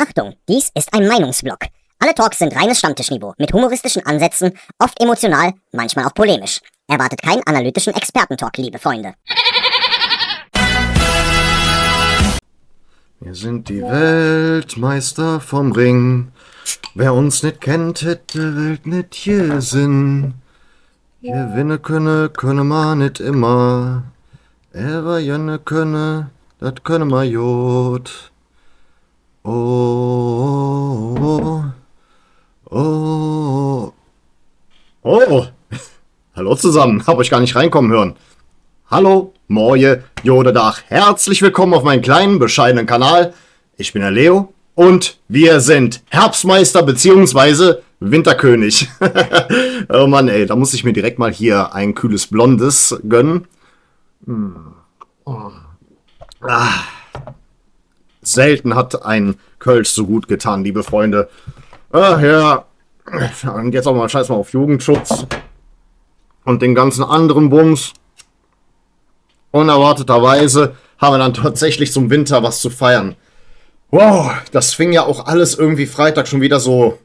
Achtung, dies ist ein Meinungsblock. Alle Talks sind reines Stammtischniveau, mit humoristischen Ansätzen, oft emotional, manchmal auch polemisch. Erwartet keinen analytischen Expertentalk, liebe Freunde. Wir sind die Weltmeister vom Ring. Wer uns nicht kennt, hätte Welt nicht hier Sinn. Gewinnen könne man nicht immer. Er jenne könne, dat könne ma jod. Oh. Hallo zusammen, hab euch gar nicht reinkommen hören. Hallo, Moje, Jodedach. Herzlich willkommen auf meinem kleinen, bescheidenen Kanal. Ich bin der Leo und wir sind Herbstmeister bzw. Winterkönig. Oh Mann, ey, da muss ich mir direkt mal hier ein kühles Blondes gönnen. Selten hat ein Kölsch so gut getan, liebe Freunde. Ach ja, und jetzt auch mal scheiß mal auf Jugendschutz und den ganzen anderen Bums. Unerwarteterweise haben wir dann tatsächlich zum Winter was zu feiern. Wow, das fing ja auch alles irgendwie Freitag schon wieder so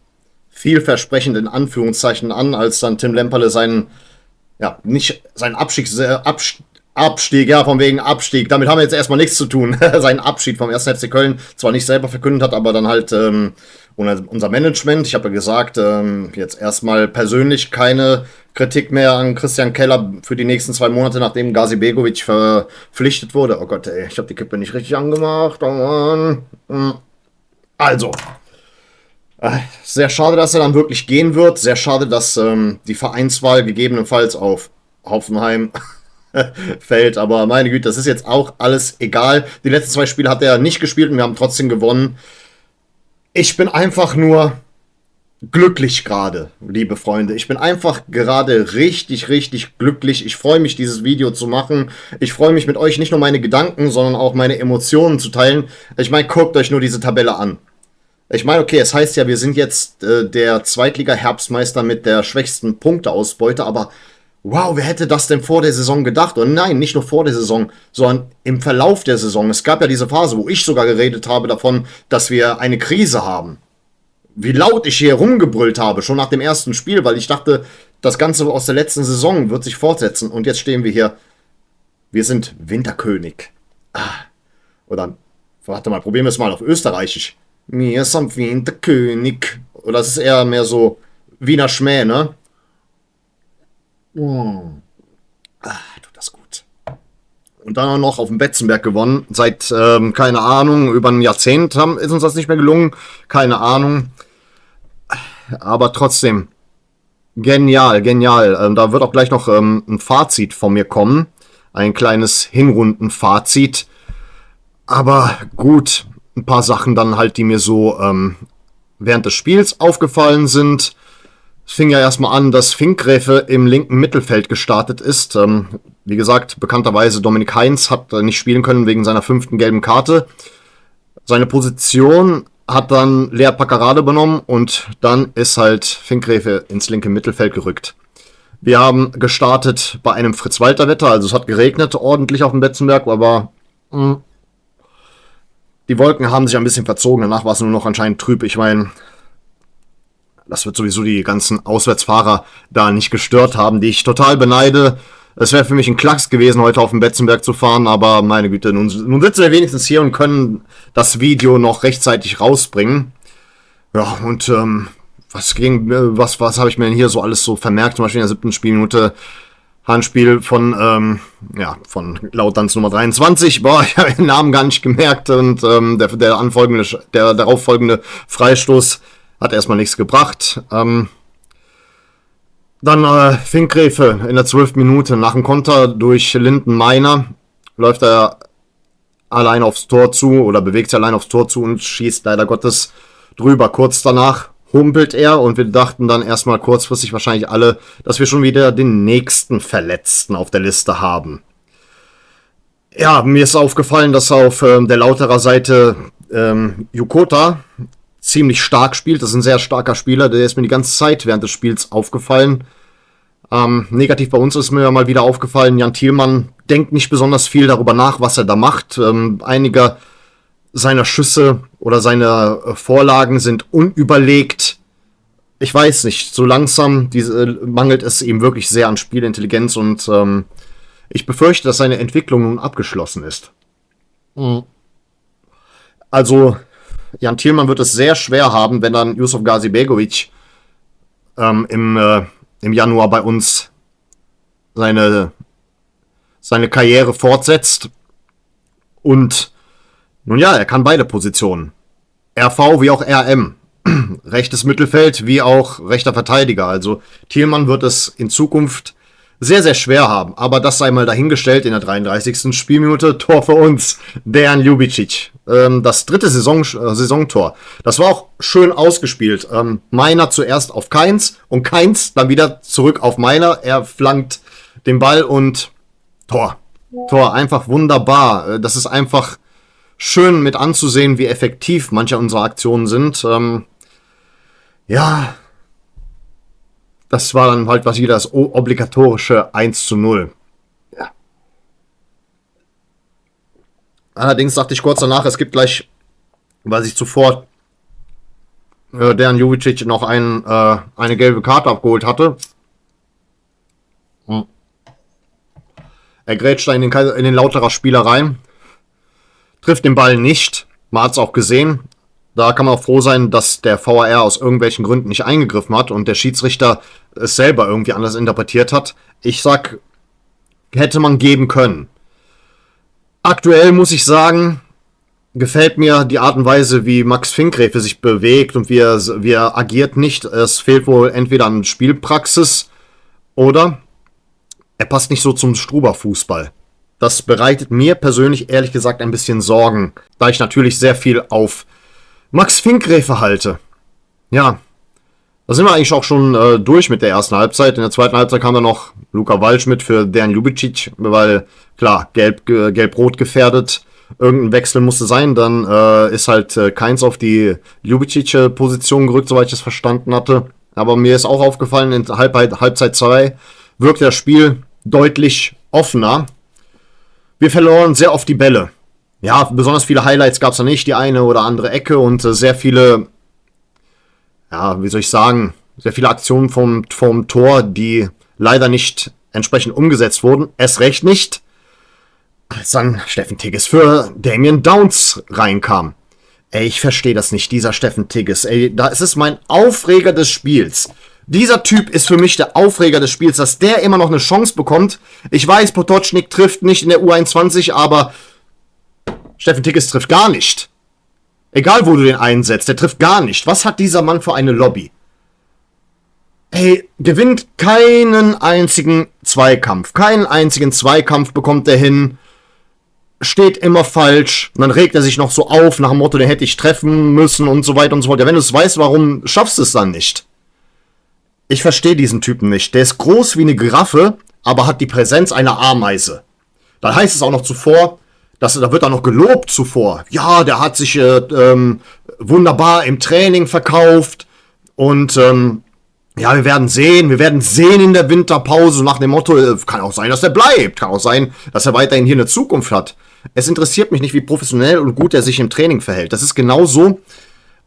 vielversprechend in Anführungszeichen an, als dann Tim Lemperle seinen Abstieg, ja, von wegen Abstieg, damit haben wir jetzt erstmal nichts zu tun, seinen Abschied vom 1. FC Köln zwar nicht selber verkündet hat, aber dann halt unser Management, ich habe ja gesagt, jetzt erstmal persönlich keine Kritik mehr an Christian Keller für die nächsten 2 Monate, nachdem Gazi Begovic verpflichtet wurde. Oh Gott, ey, ich habe die Kippe nicht richtig angemacht, oh Mann. Also, sehr schade, dass er dann wirklich gehen wird, sehr schade, dass die Vereinswahl gegebenenfalls auf Hoffenheim fällt, aber meine Güte, das ist jetzt auch alles egal. Die letzten 2 Spiele hat er nicht gespielt und wir haben trotzdem gewonnen. Ich bin einfach nur glücklich gerade, liebe Freunde. Ich bin einfach gerade richtig, richtig glücklich. Ich freue mich, dieses Video zu machen. Ich freue mich mit euch nicht nur meine Gedanken, sondern auch meine Emotionen zu teilen. Ich meine, guckt euch nur diese Tabelle an. Ich meine, okay, es heißt ja, wir sind jetzt der Zweitliga-Herbstmeister mit der schwächsten Punkteausbeute, aber wow, wer hätte das denn vor der Saison gedacht? Und nein, nicht nur vor der Saison, sondern im Verlauf der Saison. Es gab ja diese Phase, wo ich sogar geredet habe davon, dass wir eine Krise haben. Wie laut ich hier rumgebrüllt habe, schon nach dem ersten Spiel, weil ich dachte, das Ganze aus der letzten Saison wird sich fortsetzen. Und jetzt stehen wir hier. Wir sind Winterkönig. Oder, warte mal, probieren wir es mal auf Österreichisch. Wir sind Winterkönig. Oder das ist eher mehr so Wiener Schmäh, ne? Tut das gut. Und dann auch noch auf dem Betzenberg gewonnen. Seit, keine Ahnung, über ein Jahrzehnt ist uns das nicht mehr gelungen. Keine Ahnung. Aber trotzdem, genial, genial. Da wird auch gleich noch ein Fazit von mir kommen. Ein kleines Hinrundenfazit. Aber gut, ein paar Sachen dann halt, die mir so während des Spiels aufgefallen sind. Es fing ja erstmal an, dass Finkgräfe im linken Mittelfeld gestartet ist. Wie gesagt, bekannterweise Dominik Heinz hat nicht spielen können wegen seiner 5. gelben Karte. Seine Position hat dann Lea Paccarada übernommen und dann ist halt Finkgräfe ins linke Mittelfeld gerückt. Wir haben gestartet bei einem Fritz-Walter-Wetter, also es hat geregnet ordentlich auf dem Betzenberg, aber die Wolken haben sich ein bisschen verzogen, danach war es nur noch anscheinend trüb. Ich meine, das wird sowieso die ganzen Auswärtsfahrer da nicht gestört haben, die ich total beneide. Es wäre für mich ein Klacks gewesen, heute auf den Betzenberg zu fahren, aber meine Güte, nun sitzen wir wenigstens hier und können das Video noch rechtzeitig rausbringen. Ja, und was habe ich mir denn hier so alles so vermerkt? Zum Beispiel in der 7. Spielminute Handspiel von Lauterns Nummer 23. Boah, ich habe den Namen gar nicht gemerkt und der darauffolgende Freistoß hat erstmal nichts gebracht. Dann Finkgräfe in der 12. Minute nach dem Konter durch Linden Meiner läuft er allein aufs Tor zu oder bewegt sich allein aufs Tor zu und schießt leider Gottes drüber. Kurz danach humpelt er und wir dachten dann erstmal kurzfristig wahrscheinlich alle, dass wir schon wieder den nächsten Verletzten auf der Liste haben. Ja, mir ist aufgefallen, dass auf der Lauterer Seite Jukota ziemlich stark spielt. Das ist ein sehr starker Spieler, der ist mir die ganze Zeit während des Spiels aufgefallen. Negativ bei uns ist mir mal wieder aufgefallen, Jan Thielmann denkt nicht besonders viel darüber nach, was er da macht. Einige seiner Schüsse oder seine Vorlagen sind unüberlegt. Ich weiß nicht, so langsam mangelt es ihm wirklich sehr an Spielintelligenz und ich befürchte, dass seine Entwicklung nun abgeschlossen ist. Also, Jan Thielmann wird es sehr schwer haben, wenn dann Yusuf Gazibegovic im Januar bei uns seine Karriere fortsetzt. Und nun ja, er kann beide Positionen. RV wie auch RM. Rechtes Mittelfeld wie auch rechter Verteidiger. Also Thielmann wird es in Zukunft sehr, sehr schwer haben. Aber das sei mal dahingestellt in der 33. Spielminute. Tor für uns, Dejan Ljubicic. Das dritte Saisontor. Das war auch schön ausgespielt. Meiner zuerst auf Kainz und Kainz dann wieder zurück auf Meiner. Er flankt den Ball und Tor. Tor, einfach wunderbar. Das ist einfach schön mit anzusehen, wie effektiv manche unserer Aktionen sind. Ja, das war dann halt wieder das obligatorische 1:0. Ja. Allerdings dachte ich kurz danach, es gibt gleich, weil sich zuvor Dejan Ljubicic noch eine gelbe Karte abgeholt hatte. Er grätscht da in den Lauterer Spieler rein, trifft den Ball nicht. Man hat es auch gesehen. Da kann man auch froh sein, dass der VAR aus irgendwelchen Gründen nicht eingegriffen hat und der Schiedsrichter es selber irgendwie anders interpretiert hat. Ich sag, hätte man geben können. Aktuell muss ich sagen, gefällt mir die Art und Weise, wie Max Finkgräfe sich bewegt und wie er agiert nicht. Es fehlt wohl entweder an Spielpraxis oder er passt nicht so zum Struber-Fußball. Das bereitet mir persönlich ehrlich gesagt ein bisschen Sorgen, da ich natürlich sehr viel auf Max Finkgräfe halte. Ja, da sind wir eigentlich auch schon durch mit der ersten Halbzeit. In der zweiten Halbzeit kam dann noch Luka Waldschmidt für Dejan Ljubicic, weil, klar, gelb-rot gefährdet. Irgendein Wechsel musste sein. Dann ist halt Kainz auf die Ljubicic-Position gerückt, soweit ich es verstanden hatte. Aber mir ist auch aufgefallen, in Halbzeit 2 wirkt das Spiel deutlich offener. Wir verloren sehr oft die Bälle. Ja, besonders viele Highlights gab es da nicht, die eine oder andere Ecke und sehr viele, ja, wie soll ich sagen, sehr viele Aktionen vom Tor, die leider nicht entsprechend umgesetzt wurden. Erst recht nicht, als dann Steffen Tigges für Damien Downs reinkam. Ey, ich verstehe das nicht, dieser Steffen Tigges. Ey, es ist mein Aufreger des Spiels. Dieser Typ ist für mich der Aufreger des Spiels, dass der immer noch eine Chance bekommt. Ich weiß, Potočnik trifft nicht in der U21, aber Steffen Tigges trifft gar nicht. Egal, wo du den einsetzt, der trifft gar nicht. Was hat dieser Mann für eine Lobby? Ey, gewinnt keinen einzigen Zweikampf. Keinen einzigen Zweikampf bekommt er hin. Steht immer falsch. Und dann regt er sich noch so auf, nach dem Motto, den hätte ich treffen müssen und so weiter und so fort. Ja, wenn du es weißt, warum schaffst du es dann nicht? Ich verstehe diesen Typen nicht. Der ist groß wie eine Giraffe, aber hat die Präsenz einer Ameise. Dann heißt es auch noch zuvor, da wird er noch gelobt zuvor. Ja, der hat sich wunderbar im Training verkauft und ja, wir werden sehen in der Winterpause nach dem Motto, kann auch sein, dass er bleibt, kann auch sein, dass er weiterhin hier eine Zukunft hat. Es interessiert mich nicht, wie professionell und gut er sich im Training verhält. Das ist genauso,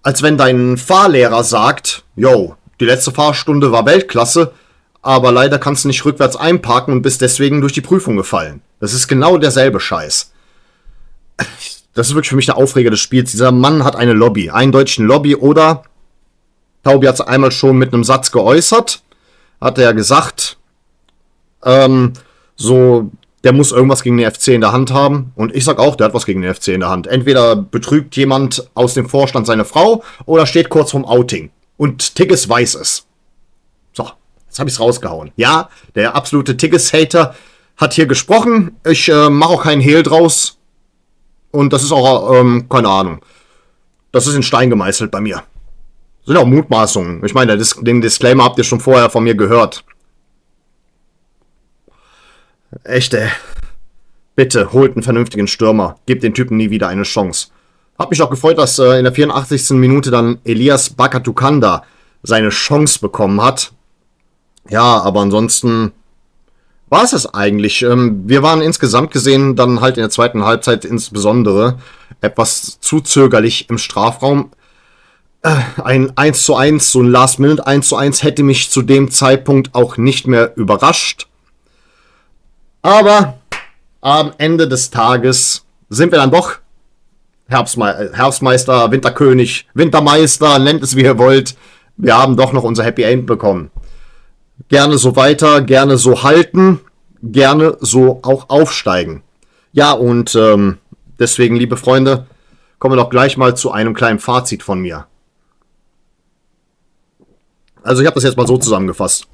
als wenn dein Fahrlehrer sagt, yo, die letzte Fahrstunde war Weltklasse, aber leider kannst du nicht rückwärts einparken und bist deswegen durch die Prüfung gefallen. Das ist genau derselbe Scheiß. Das ist wirklich für mich der Aufreger des Spiels. Dieser Mann hat eine Lobby, eindeutig eine Lobby, oder Taubi hat es einmal schon mit einem Satz geäußert, hat er ja gesagt, so, der muss irgendwas gegen den FC in der Hand haben. Und ich sag auch, der hat was gegen den FC in der Hand. Entweder betrügt jemand aus dem Vorstand seine Frau oder steht kurz vorm Outing. Und Tigges weiß es. So, jetzt habe ich es rausgehauen. Ja, der absolute Tigges-Hater hat hier gesprochen. Ich mache auch keinen Hehl draus. Und das ist auch, keine Ahnung. Das ist in Stein gemeißelt bei mir. Das sind auch Mutmaßungen. Ich meine, den Disclaimer habt ihr schon vorher von mir gehört. Echt, ey. Bitte, holt einen vernünftigen Stürmer. Gebt den Typen nie wieder eine Chance. Hab mich auch gefreut, dass in der 84. Minute dann Elias Bakatukanda seine Chance bekommen hat. Ja, aber ansonsten war es das eigentlich. Wir waren insgesamt gesehen dann halt in der zweiten Halbzeit insbesondere etwas zu zögerlich im Strafraum. Ein 1:1, so ein Last-Minute 1:1 hätte mich zu dem Zeitpunkt auch nicht mehr überrascht. Aber am Ende des Tages sind wir dann doch Herbstmeister, Winterkönig, Wintermeister, nennt es wie ihr wollt. Wir haben doch noch unser Happy End bekommen. Gerne so weiter, gerne so halten, gerne so auch aufsteigen. Ja, und deswegen, liebe Freunde, kommen wir doch gleich mal zu einem kleinen Fazit von mir. Also ich habe das jetzt mal so zusammengefasst.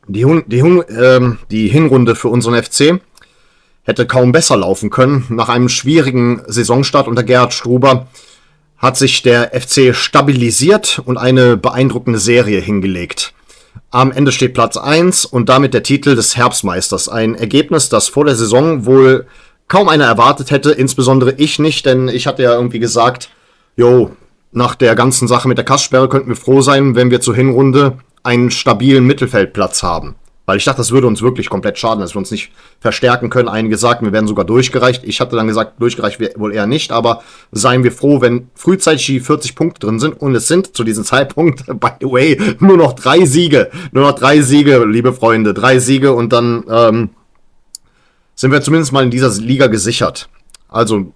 Die Hinrunde für unseren FC hätte kaum besser laufen können. Nach einem schwierigen Saisonstart unter Gerhard Struber hat sich der FC stabilisiert und eine beeindruckende Serie hingelegt. Am Ende steht Platz 1 und damit der Titel des Herbstmeisters. Ein Ergebnis, das vor der Saison wohl kaum einer erwartet hätte, insbesondere ich nicht, denn ich hatte ja irgendwie gesagt, nach der ganzen Sache mit der Kasssperre könnten wir froh sein, wenn wir zur Hinrunde einen stabilen Mittelfeldplatz haben. Weil ich dachte, das würde uns wirklich komplett schaden, dass wir uns nicht verstärken können. Einige sagten, wir werden sogar durchgereicht. Ich hatte dann gesagt, durchgereicht wohl eher nicht, aber seien wir froh, wenn frühzeitig die 40 Punkte drin sind. Und es sind zu diesem Zeitpunkt, by the way, nur noch 3 Siege. Nur noch 3 Siege, liebe Freunde. 3 Siege und dann sind wir zumindest mal in dieser Liga gesichert. Also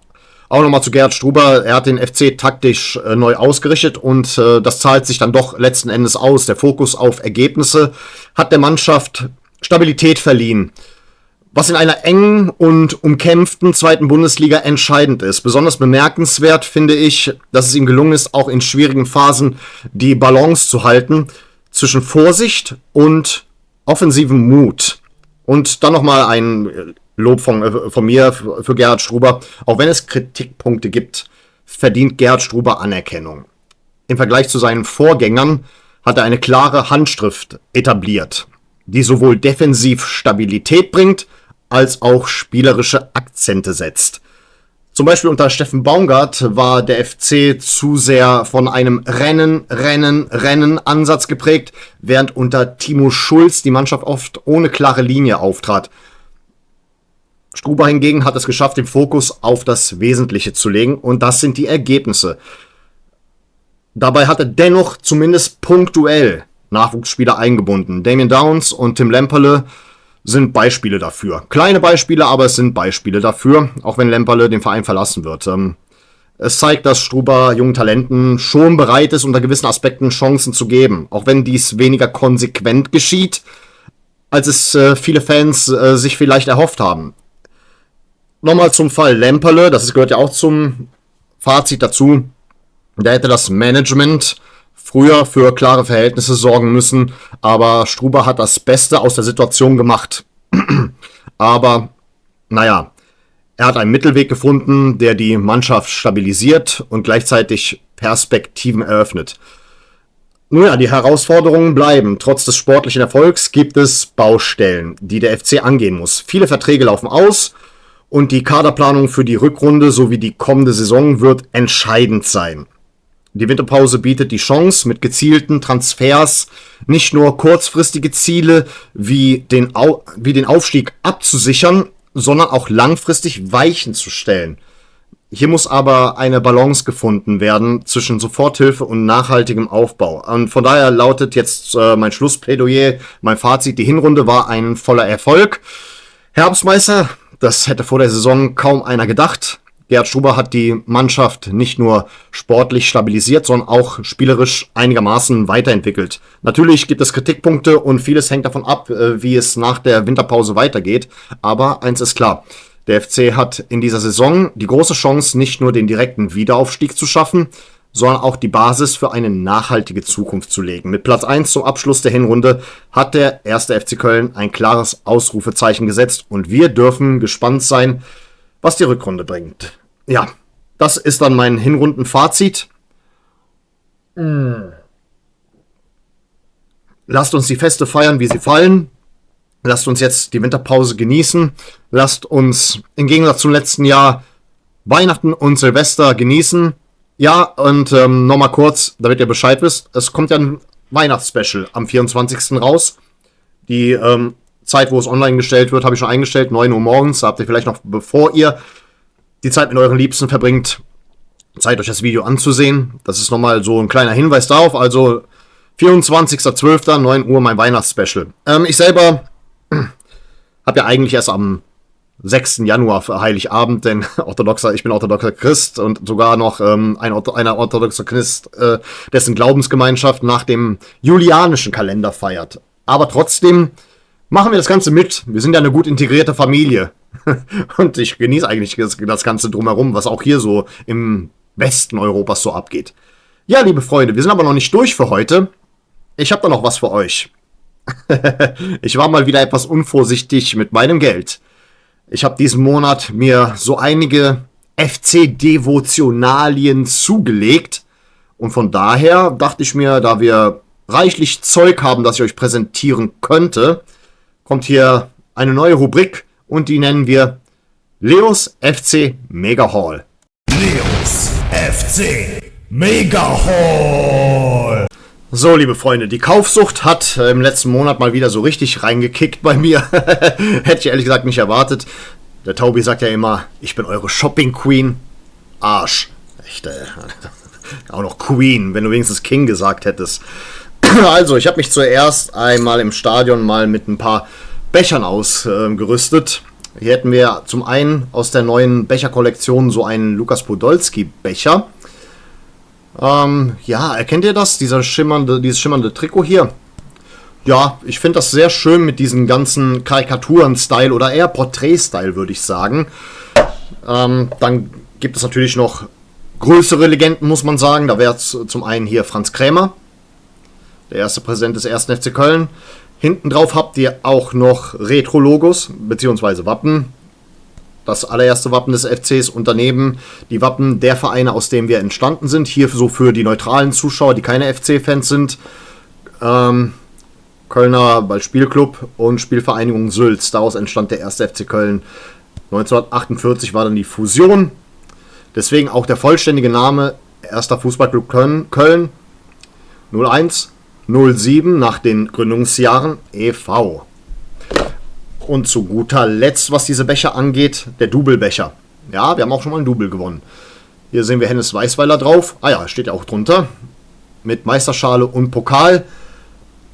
auch nochmal zu Gerhard Struber, er hat den FC taktisch neu ausgerichtet und das zahlt sich dann doch letzten Endes aus. Der Fokus auf Ergebnisse hat der Mannschaft Stabilität verliehen, was in einer engen und umkämpften zweiten Bundesliga entscheidend ist. Besonders bemerkenswert finde ich, dass es ihm gelungen ist, auch in schwierigen Phasen die Balance zu halten zwischen Vorsicht und offensivem Mut. Und dann nochmal ein Lob von mir für Gerhard Struber. Auch wenn es Kritikpunkte gibt, verdient Gerhard Struber Anerkennung. Im Vergleich zu seinen Vorgängern hat er eine klare Handschrift etabliert, die sowohl defensiv Stabilität bringt, als auch spielerische Akzente setzt. Zum Beispiel unter Steffen Baumgart war der FC zu sehr von einem Rennen-Ansatz geprägt, während unter Timo Schulz die Mannschaft oft ohne klare Linie auftrat. Struber hingegen hat es geschafft, den Fokus auf das Wesentliche zu legen, und das sind die Ergebnisse. Dabei hat er dennoch zumindest punktuell Nachwuchsspieler eingebunden. Damien Downs und Tim Lemperle sind Beispiele dafür. Kleine Beispiele, aber es sind Beispiele dafür, auch wenn Lemperle den Verein verlassen wird. Es zeigt, dass Struber jungen Talenten schon bereit ist, unter gewissen Aspekten Chancen zu geben, auch wenn dies weniger konsequent geschieht, als es viele Fans sich vielleicht erhofft haben. Nochmal zum Fall Lemperle, gehört ja auch zum Fazit dazu. Da hätte das Management früher für klare Verhältnisse sorgen müssen, aber Struber hat das Beste aus der Situation gemacht. Aber, naja, er hat einen Mittelweg gefunden, der die Mannschaft stabilisiert und gleichzeitig Perspektiven eröffnet. Nun ja, die Herausforderungen bleiben. Trotz des sportlichen Erfolgs gibt es Baustellen, die der FC angehen muss. Viele Verträge laufen aus und die Kaderplanung für die Rückrunde sowie die kommende Saison wird entscheidend sein. Die Winterpause bietet die Chance, mit gezielten Transfers nicht nur kurzfristige Ziele wie den Aufstieg abzusichern, sondern auch langfristig Weichen zu stellen. Hier muss aber eine Balance gefunden werden zwischen Soforthilfe und nachhaltigem Aufbau. Und von daher lautet jetzt mein Schlussplädoyer, mein Fazit: Die Hinrunde war ein voller Erfolg. Herbstmeister, das hätte vor der Saison kaum einer gedacht. Gerhard Struber hat die Mannschaft nicht nur sportlich stabilisiert, sondern auch spielerisch einigermaßen weiterentwickelt. Natürlich gibt es Kritikpunkte und vieles hängt davon ab, wie es nach der Winterpause weitergeht. Aber eins ist klar: Der FC hat in dieser Saison die große Chance, nicht nur den direkten Wiederaufstieg zu schaffen, sondern auch die Basis für eine nachhaltige Zukunft zu legen. Mit Platz 1 zum Abschluss der Hinrunde hat der 1. FC Köln ein klares Ausrufezeichen gesetzt und wir dürfen gespannt sein, was die Rückrunde bringt. Ja, das ist dann mein Hinrundenfazit. Lasst uns die Feste feiern, wie sie fallen. Lasst uns jetzt die Winterpause genießen. Lasst uns im Gegensatz zum letzten Jahr Weihnachten und Silvester genießen. Ja, und nochmal kurz, damit ihr Bescheid wisst, es kommt ja ein Weihnachtsspecial am 24. raus. Die Zeit, wo es online gestellt wird, habe ich schon eingestellt, 9 Uhr morgens. Da habt ihr vielleicht noch, bevor ihr die Zeit mit euren Liebsten verbringt, Zeit, euch das Video anzusehen. Das ist nochmal so ein kleiner Hinweis darauf. Also 24.12., 9 Uhr, mein Weihnachtsspecial. Ich selber habe ja eigentlich erst am 6. Januar für Heiligabend, denn ich bin orthodoxer Christ und sogar noch einer orthodoxer Christ, dessen Glaubensgemeinschaft nach dem julianischen Kalender feiert. Aber trotzdem machen wir das Ganze mit. Wir sind ja eine gut integrierte Familie. Und ich genieße eigentlich das Ganze drumherum, was auch hier so im Westen Europas so abgeht. Ja, liebe Freunde, wir sind aber noch nicht durch für heute. Ich habe da noch was für euch. Ich war mal wieder etwas unvorsichtig mit meinem Geld. Ich habe diesen Monat mir so einige FC-Devotionalien zugelegt. Und von daher dachte ich mir, da wir reichlich Zeug haben, das ich euch präsentieren könnte, kommt hier eine neue Rubrik und die nennen wir Leos FC Mega Haul. Leos FC Mega Haul. So, liebe Freunde, die Kaufsucht hat im letzten Monat mal wieder so richtig reingekickt bei mir. Hätte ich ehrlich gesagt nicht erwartet. Der Taubi sagt ja immer, ich bin eure Shopping Queen. Arsch. Echt, auch noch Queen, wenn du wenigstens King gesagt hättest. Also, ich habe mich zuerst einmal im Stadion mal mit ein paar Bechern ausgerüstet. Hier hätten wir zum einen aus der neuen Becherkollektion so einen Lukas Podolski-Becher. Ja, erkennt ihr das? Dieses schimmernde Trikot hier. Ja, ich finde das sehr schön mit diesen ganzen Karikaturen-Style oder eher Porträt-Style, würde ich sagen. Dann gibt es natürlich noch größere Legenden, muss man sagen. Da wäre zum einen hier Franz Krämer, der erste Präsident des 1. FC Köln. Hinten drauf habt ihr auch noch Retro-Logos, beziehungsweise Wappen. Das allererste Wappen des FCs und daneben die Wappen der Vereine, aus denen wir entstanden sind. Hier so für die neutralen Zuschauer, die keine FC-Fans sind. Kölner Ballspielclub und Spielvereinigung Sülz. Daraus entstand der 1. FC Köln. 1948 war dann die Fusion. Deswegen auch der vollständige Name 1. Fußballclub Köln 01 07 nach den Gründungsjahren e.V. Und zu guter Letzt, was diese Becher angeht, der Double-Becher. Ja, wir haben auch schon mal einen Double gewonnen. Hier sehen wir Hennes Weißweiler drauf. Ah ja, steht ja auch drunter. Mit Meisterschale und Pokal.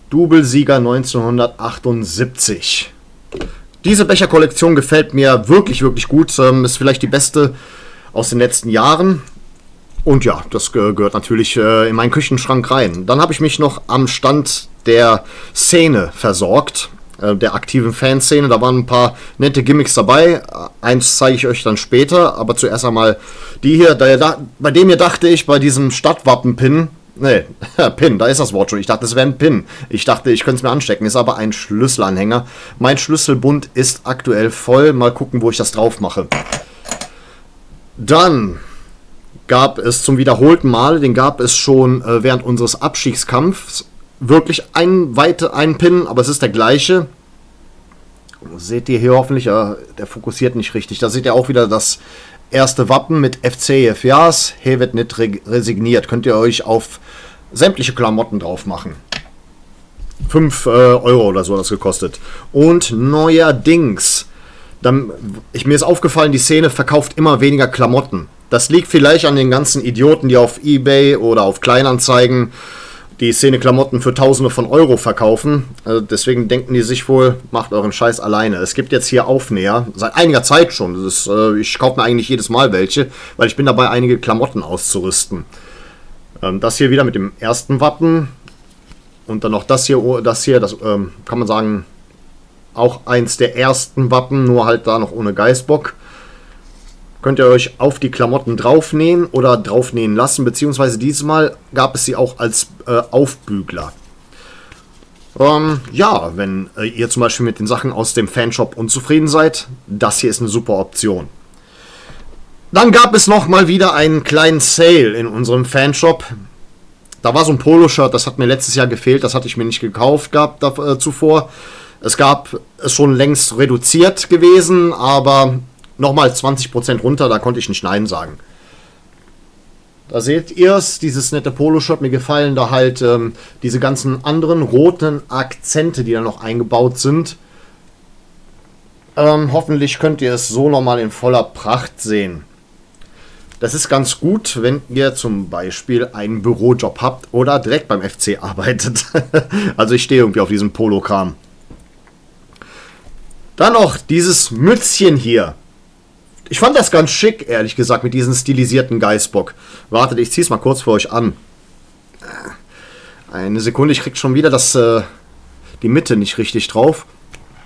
Double-Sieger 1978. Diese Becherkollektion gefällt mir wirklich, wirklich gut. Ist vielleicht die beste aus den letzten Jahren. Und ja, das gehört natürlich in meinen Küchenschrank rein. Dann habe ich mich noch am Stand der Szene versorgt. Der aktiven Fanszene. Da waren ein paar nette Gimmicks dabei. Eins zeige ich euch dann später. Aber zuerst einmal die hier. Bei dem hier dachte ich, bei diesem Stadtwappen-Pin. Nee, Pin, da ist das Wort schon. Ich dachte, es wäre ein Pin. Ich dachte, ich könnte es mir anstecken. Ist aber ein Schlüsselanhänger. Mein Schlüsselbund ist aktuell voll. Mal gucken, wo ich das drauf mache. Dann gab es zum wiederholten Mal, den gab es schon während unseres Abstiegskampfs, wirklich einen Pin, aber es ist der gleiche. Seht ihr hier hoffentlich, der fokussiert nicht richtig. Da seht ihr auch wieder das erste Wappen mit FC Jas. He wird nicht resigniert. Könnt ihr euch auf sämtliche Klamotten drauf machen. 5 Euro oder so hat das gekostet. Und neuerdings, mir ist aufgefallen, die Szene verkauft immer weniger Klamotten. Das liegt vielleicht an den ganzen Idioten, die auf eBay oder auf Kleinanzeigen die Szene Klamotten für Tausende von Euro verkaufen. Deswegen denken die sich wohl, macht euren Scheiß alleine. Es gibt jetzt hier Aufnäher, seit einiger Zeit schon. Ich kaufe mir eigentlich jedes Mal welche, weil ich bin dabei, einige Klamotten auszurüsten. Das hier wieder mit dem ersten Wappen. Und dann noch das hier, das kann man sagen, auch eins der ersten Wappen, nur halt da noch ohne Geißbock. Könnt ihr euch auf die Klamotten draufnähen oder draufnähen lassen, beziehungsweise diesmal gab es sie auch als Aufbügler. Ja, wenn ihr zum Beispiel mit den Sachen aus dem Fanshop unzufrieden seid, das hier ist eine super Option. Dann gab es noch mal wieder einen kleinen Sale in unserem Fanshop. Da war so ein Poloshirt, das hat mir letztes Jahr gefehlt, das hatte ich mir nicht gekauft gehabt zuvor. Es ist schon längst reduziert gewesen, aber nochmal 20% runter, da konnte ich nicht Nein sagen. Da seht ihr es, dieses nette Poloshirt. Mir gefallen da halt diese ganzen anderen roten Akzente, die da noch eingebaut sind. Hoffentlich könnt ihr es so nochmal in voller Pracht sehen. Das ist ganz gut, wenn ihr zum Beispiel einen Bürojob habt oder direkt beim FC arbeitet. Also ich stehe irgendwie auf diesem Polo-Kram. Dann noch dieses Mützchen hier. Ich fand das ganz schick, ehrlich gesagt, mit diesem stilisierten Geißbock. Wartet, ich zieh's mal kurz für euch an. Eine Sekunde, ich krieg schon wieder die Mitte nicht richtig drauf.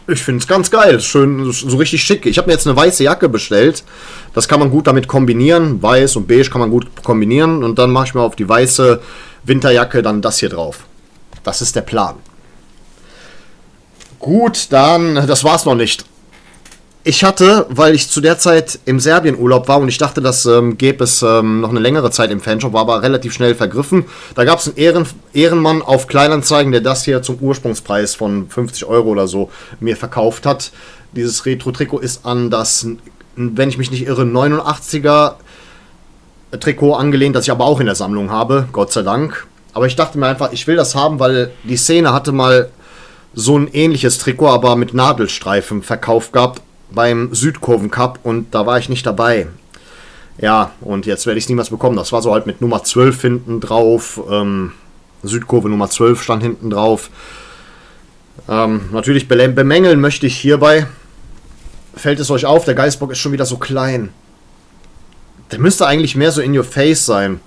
Ich finde es ganz geil, schön, so richtig schick. Ich habe mir jetzt eine weiße Jacke bestellt. Das kann man gut damit kombinieren. Weiß und beige kann man gut kombinieren. Und dann mache ich mir auf die weiße Winterjacke dann das hier drauf. Das ist der Plan. Gut, dann, das war's noch nicht. Ich hatte, weil ich zu der Zeit im Serbien-Urlaub war und ich dachte, das gäbe es noch eine längere Zeit im Fanshop, war aber relativ schnell vergriffen. Da gab es einen Ehrenmann auf Kleinanzeigen, der das hier zum Ursprungspreis von 50 Euro oder so mir verkauft hat. Dieses Retro-Trikot ist an das, wenn ich mich nicht irre, 89er Trikot angelehnt, das ich aber auch in der Sammlung habe, Gott sei Dank. Aber ich dachte mir einfach, ich will das haben, weil die Szene hatte mal so ein ähnliches Trikot, aber mit Nadelstreifen verkauft gehabt beim Südkurven Cup und da war ich nicht dabei. Ja, und jetzt werde ich es niemals bekommen. Das war so halt mit Nummer 12 hinten drauf. Südkurve Nummer 12 stand hinten drauf. Natürlich bemängeln möchte ich hierbei. Fällt es euch auf, der Geißbock ist schon wieder so klein. Der müsste eigentlich mehr so in your face sein.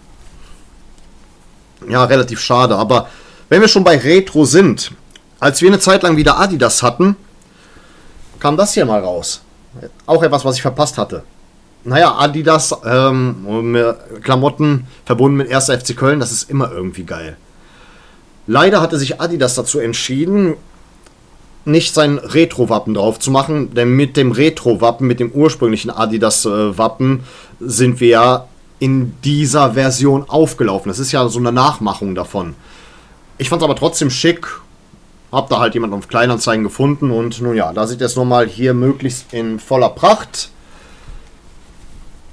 Ja, relativ schade. Aber wenn wir schon bei Retro sind, als wir eine Zeit lang wieder Adidas hatten, kam das hier mal raus. Auch etwas, was ich verpasst hatte. Naja, Adidas, Klamotten verbunden mit 1. FC Köln, das ist immer irgendwie geil. Leider hatte sich Adidas dazu entschieden, nicht sein Retro-Wappen drauf zu machen, denn mit dem Retro-Wappen, mit dem ursprünglichen Adidas-Wappen, sind wir ja in dieser Version aufgelaufen. Das ist ja so eine Nachmachung davon. Ich fand es aber trotzdem schick. Hab da halt jemanden auf Kleinanzeigen gefunden und nun ja, da sieht es nochmal hier möglichst in voller Pracht.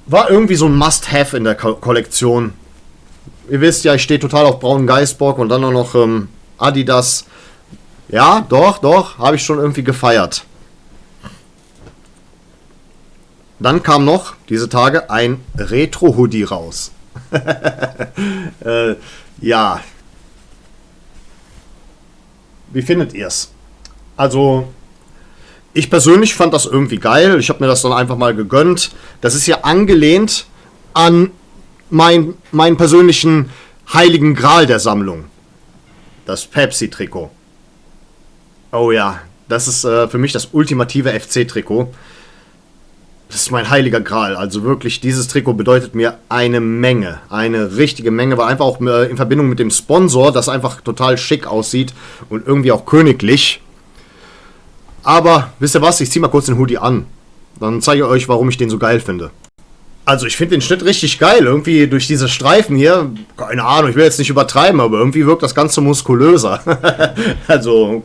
War irgendwie so ein Must-Have in der Kollektion. Ihr wisst ja, ich stehe total auf braunen Geißbock und dann auch noch Adidas. Ja, doch, habe ich schon irgendwie gefeiert. Dann kam noch diese Tage ein Retro-Hoodie raus. Ja. Wie findet ihr es? Also, ich persönlich fand das irgendwie geil. Ich habe mir das dann einfach mal gegönnt. Das ist ja angelehnt an meinen persönlichen heiligen Gral der Sammlung. Das Pepsi-Trikot. Oh ja, das ist für mich das ultimative FC-Trikot. Das ist mein heiliger Gral. Also wirklich, dieses Trikot bedeutet mir eine Menge. Eine richtige Menge. War einfach auch in Verbindung mit dem Sponsor, das einfach total schick aussieht und irgendwie auch königlich. Aber, wisst ihr was? Ich ziehe mal kurz den Hoodie an. Dann zeige ich euch, warum ich den so geil finde. Also, ich finde den Schnitt richtig geil. Irgendwie durch diese Streifen hier. Keine Ahnung, ich will jetzt nicht übertreiben, aber irgendwie wirkt das Ganze muskulöser. Also...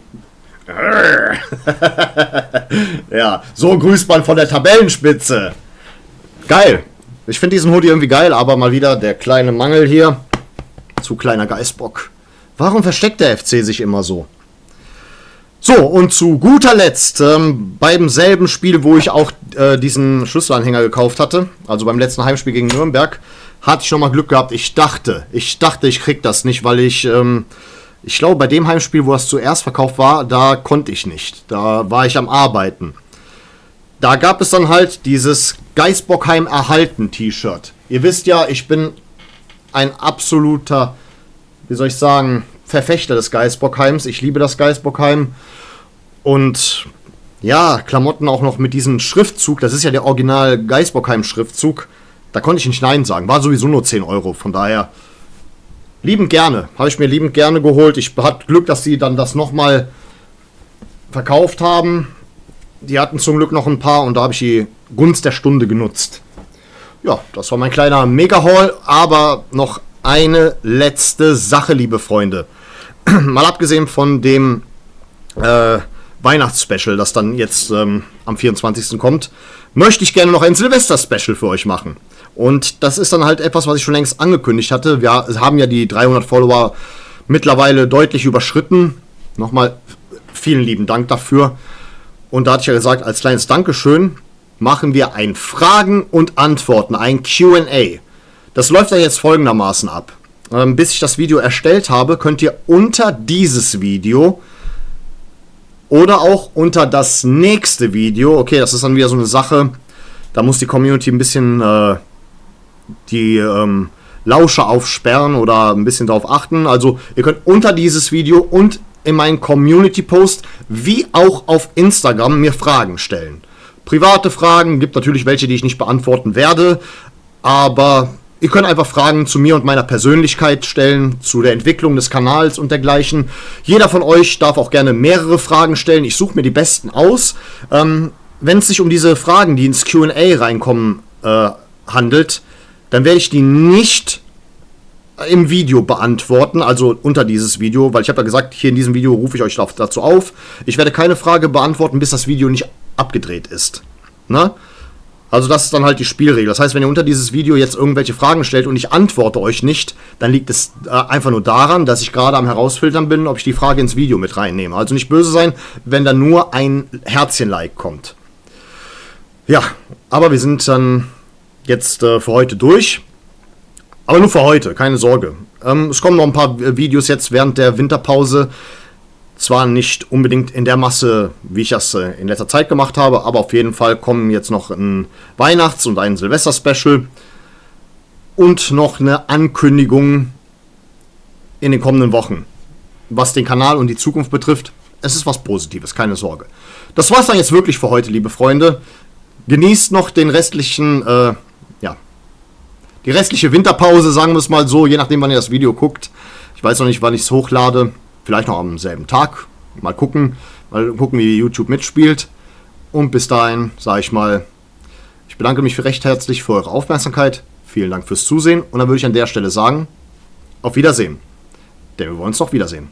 Ja, so grüßt man von der Tabellenspitze. Geil. Ich finde diesen Hoodie irgendwie geil, aber mal wieder der kleine Mangel hier. Zu kleiner Geißbock. Warum versteckt der FC sich immer so? So, und zu guter Letzt, beim selben Spiel, wo ich auch diesen Schlüsselanhänger gekauft hatte, also beim letzten Heimspiel gegen Nürnberg, hatte ich nochmal Glück gehabt. Ich dachte, ich krieg das nicht, weil ich glaube, bei dem Heimspiel, wo das zuerst verkauft war, da konnte ich nicht. Da war ich am Arbeiten. Da gab es dann halt dieses Geißbockheim erhalten T-Shirt. Ihr wisst ja, ich bin ein absoluter, wie soll ich sagen, Verfechter des Geißbockheims. Ich liebe das Geißbockheim. Und ja, Klamotten auch noch mit diesem Schriftzug. Das ist ja der Original Geißbockheim-Schriftzug. Da konnte ich nicht Nein sagen. War sowieso nur 10 Euro. Von daher... Liebend gerne. Habe ich mir liebend gerne geholt. Ich hatte Glück, dass sie dann das nochmal verkauft haben. Die hatten zum Glück noch ein paar und da habe ich die Gunst der Stunde genutzt. Ja, das war mein kleiner Mega-Haul. Aber noch eine letzte Sache, liebe Freunde. Mal abgesehen von dem Weihnachtsspecial, das dann jetzt am 24. kommt, möchte ich gerne noch ein Silvester-Special für euch machen. Und das ist dann halt etwas, was ich schon längst angekündigt hatte. Wir haben ja die 300 Follower mittlerweile deutlich überschritten. Nochmal vielen lieben Dank dafür. Und da hatte ich ja gesagt, als kleines Dankeschön machen wir ein Fragen und Antworten, ein Q&A. Das läuft ja jetzt folgendermaßen ab. Bis ich das Video erstellt habe, könnt ihr unter dieses Video oder auch unter das nächste Video, okay, das ist dann wieder so eine Sache, da muss die Community ein bisschen die Lauscher aufsperren oder ein bisschen darauf achten. Also ihr könnt unter dieses Video und in meinen Community-Post wie auch auf Instagram mir Fragen stellen. Private Fragen, gibt natürlich welche, die ich nicht beantworten werde, aber ihr könnt einfach Fragen zu mir und meiner Persönlichkeit stellen, zu der Entwicklung des Kanals und dergleichen. Jeder von euch darf auch gerne mehrere Fragen stellen. Ich suche mir die besten aus. Wenn es sich um diese Fragen, die ins Q&A reinkommen, handelt, dann werde ich die nicht im Video beantworten, also unter dieses Video, weil ich habe ja gesagt, hier in diesem Video rufe ich euch dazu auf. Ich werde keine Frage beantworten, bis das Video nicht abgedreht ist. Ne? Also das ist dann halt die Spielregel. Das heißt, wenn ihr unter dieses Video jetzt irgendwelche Fragen stellt und ich antworte euch nicht, dann liegt es einfach nur daran, dass ich gerade am Herausfiltern bin, ob ich die Frage ins Video mit reinnehme. Also nicht böse sein, wenn da nur ein Herzchen-Like kommt. Ja, aber wir sind dann jetzt für heute durch. Aber nur für heute, keine Sorge. Es kommen noch ein paar Videos jetzt während der Winterpause. Zwar nicht unbedingt in der Masse, wie ich das in letzter Zeit gemacht habe, aber auf jeden Fall kommen jetzt noch ein Weihnachts- und ein Silvester-Special. Und noch eine Ankündigung in den kommenden Wochen. Was den Kanal und die Zukunft betrifft, es ist was Positives, keine Sorge. Das war's dann jetzt wirklich für heute, liebe Freunde. Genießt noch den restlichen, die restliche Winterpause, sagen wir es mal so, je nachdem, wann ihr das Video guckt. Ich weiß noch nicht, wann ich es hochlade. Vielleicht noch am selben Tag. Mal gucken, wie YouTube mitspielt. Und bis dahin, sage ich mal, ich bedanke mich recht herzlich für eure Aufmerksamkeit. Vielen Dank fürs Zusehen. Und dann würde ich an der Stelle sagen, auf Wiedersehen. Denn wir wollen uns doch wiedersehen.